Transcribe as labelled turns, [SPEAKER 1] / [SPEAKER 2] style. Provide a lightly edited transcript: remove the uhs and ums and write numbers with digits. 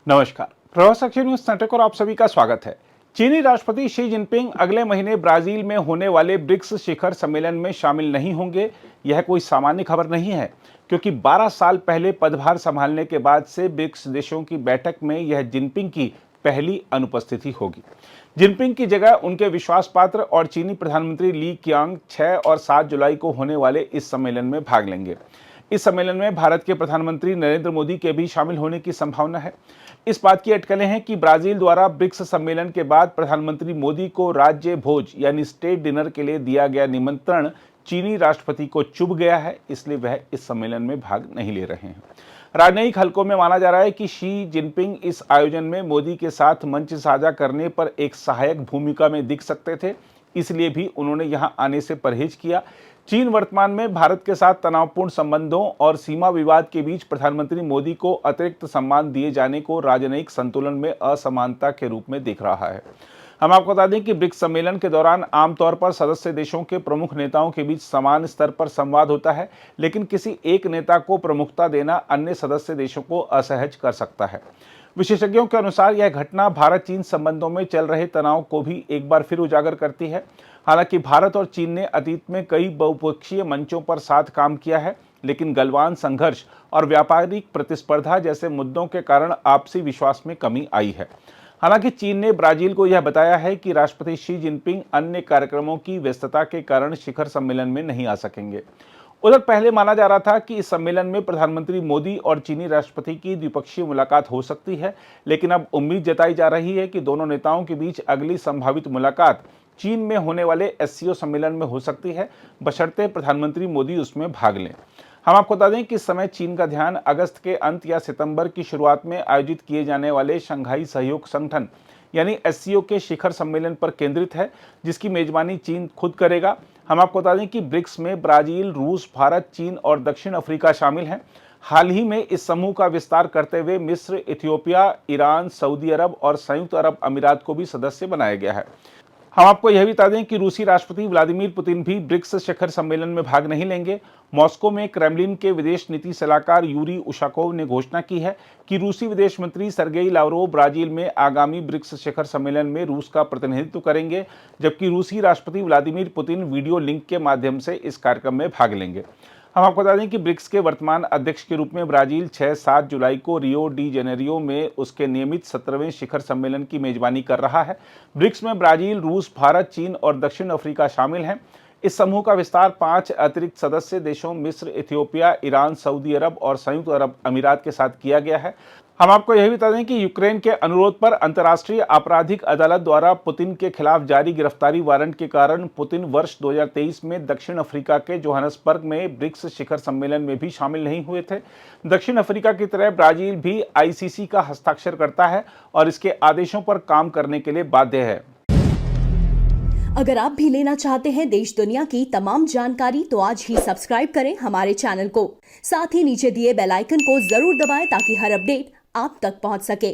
[SPEAKER 1] नमस्कार, प्रवास अक्षर न्यूज नेटवर्क और आप सभी का स्वागत है। चीनी राष्ट्रपति शी जिनपिंग अगले महीने ब्राजील में होने वाले ब्रिक्स शिखर सम्मेलन में शामिल नहीं होंगे। यह कोई सामान्य खबर नहीं है, क्योंकि 12 साल पहले पदभार संभालने के बाद से ब्रिक्स देशों की बैठक में यह जिनपिंग की पहली अनुपस्थिति होगी। जिनपिंग की जगह उनके विश्वास पात्र और चीनी प्रधानमंत्री ली क्यांग 6 और 7 जुलाई को होने वाले इस सम्मेलन में भाग लेंगे। इस सम्मेलन में भारत के प्रधानमंत्री नरेंद्र मोदी के भी शामिल होने की संभावना है। इस बात की अटकलें हैं कि ब्राजील द्वारा ब्रिक्स सम्मेलन के बाद प्रधानमंत्री मोदी को राज्य भोज यानी स्टेट डिनर के लिए दिया गया निमंत्रण चीनी राष्ट्रपति को चुभ गया है, इसलिए वह इस सम्मेलन में भाग नहीं ले रहे हैं। राजनयिक हलकों में माना जा रहा है कि शी जिनपिंग इस आयोजन में मोदी के साथ मंच साझा करने पर एक सहायक भूमिका में दिख सकते थे, इसलिए भी उन्होंने यहां आने से परहेज किया। चीन वर्तमान में भारत के साथ तनावपूर्ण संबंधों और सीमा विवाद के बीच प्रधानमंत्री मोदी को अतिरिक्त सम्मान दिए जाने को राजनयिक संतुलन में असमानता के रूप में देख रहा है। हम आपको बता दें कि ब्रिक्स सम्मेलन के दौरान आमतौर पर सदस्य देशों के प्रमुख नेताओं के बीच समान स्तर पर संवाद होता है, लेकिन किसी एक नेता को प्रमुखता देना अन्य सदस्य देशों को असहज कर सकता है। विशेषज्ञों के अनुसार यह घटना भारत चीन संबंधों में चल रहे तनाव को भी एक बार फिर उजागर करती है। हालांकि भारत और चीन ने अतीत में कई बहुपक्षीय मंचों पर साथ काम किया है, लेकिन गलवान संघर्ष और व्यापारिक प्रतिस्पर्धा जैसे मुद्दों के कारण आपसी विश्वास में कमी आई है। हालांकि चीन ने ब्राजील को यह बताया है कि राष्ट्रपति शी जिनपिंग अन्य कार्यक्रमों की व्यस्तता के कारण शिखर सम्मेलन में नहीं आ सकेंगे। उधर पहले माना जा रहा था कि इस सम्मेलन में प्रधानमंत्री मोदी और चीनी राष्ट्रपति की द्विपक्षीय मुलाकात हो सकती है, लेकिन अब उम्मीद जताई जा रही है कि दोनों नेताओं के बीच अगली संभावित मुलाकात चीन में होने वाले एससीओ सम्मेलन में हो सकती है, बशर्ते प्रधानमंत्री मोदी उसमें भाग लें। हम आपको बता दें कि इस समय चीन का ध्यान अगस्त के अंत या सितंबर की शुरुआत में आयोजित किए जाने वाले शंघाई सहयोग संगठन यानी एससीओ के शिखर सम्मेलन पर केंद्रित है, जिसकी मेजबानी चीन खुद करेगा। हम आपको बता दें कि ब्रिक्स में ब्राजील, रूस, भारत, चीन और दक्षिण अफ्रीका शामिल हैं। हाल ही में इस समूह का विस्तार करते हुए मिस्र, इथियोपिया, ईरान, सऊदी अरब और संयुक्त अरब अमीरात को भी सदस्य बनाया गया है। हम आपको यह भी बता दें कि रूसी राष्ट्रपति व्लादिमीर पुतिन भी ब्रिक्स शिखर सम्मेलन में भाग नहीं लेंगे। मॉस्को में क्रेमलिन के विदेश नीति सलाहकार यूरी उशाकोव ने घोषणा की है कि रूसी विदेश मंत्री सर्गेई लावरोव ब्राजील में आगामी ब्रिक्स शिखर सम्मेलन में रूस का प्रतिनिधित्व करेंगे, जबकि रूसी राष्ट्रपति व्लादिमीर पुतिन वीडियो लिंक के माध्यम से इस कार्यक्रम में भाग लेंगे। हम आपको बता दें कि ब्रिक्स के वर्तमान अध्यक्ष के रूप में ब्राजील 6-7 जुलाई को रियो डी जेनेरियो में उसके नियमित 17वें शिखर सम्मेलन की मेजबानी कर रहा है। ब्रिक्स में ब्राजील, रूस, भारत, चीन और दक्षिण अफ्रीका शामिल हैं। इस समूह का विस्तार 5 अतिरिक्त सदस्य देशों मिस्र, इथियोपिया, ईरान, सऊदी अरब और संयुक्त अरब अमीरात के साथ किया गया है। हम आपको यह भी बता दें कि यूक्रेन के अनुरोध पर अंतर्राष्ट्रीय आपराधिक अदालत द्वारा पुतिन के खिलाफ जारी गिरफ्तारी वारंट के कारण पुतिन वर्ष 2023 में दक्षिण अफ्रीका के जोहान्सबर्ग में ब्रिक्स शिखर सम्मेलन में भी शामिल नहीं हुए थे। दक्षिण अफ्रीका की तरह ब्राजील भी आईसीसी का हस्ताक्षर करता है और इसके आदेशों पर काम करने के लिए बाध्य है।
[SPEAKER 2] अगर आप भी लेना चाहते हैं देश दुनिया की तमाम जानकारी, तो आज ही सब्सक्राइब करें हमारे चैनल को। साथ ही नीचे दिए बेल आइकन को जरूर दबाएं ताकि हर अपडेट आप तक पहुंच सके।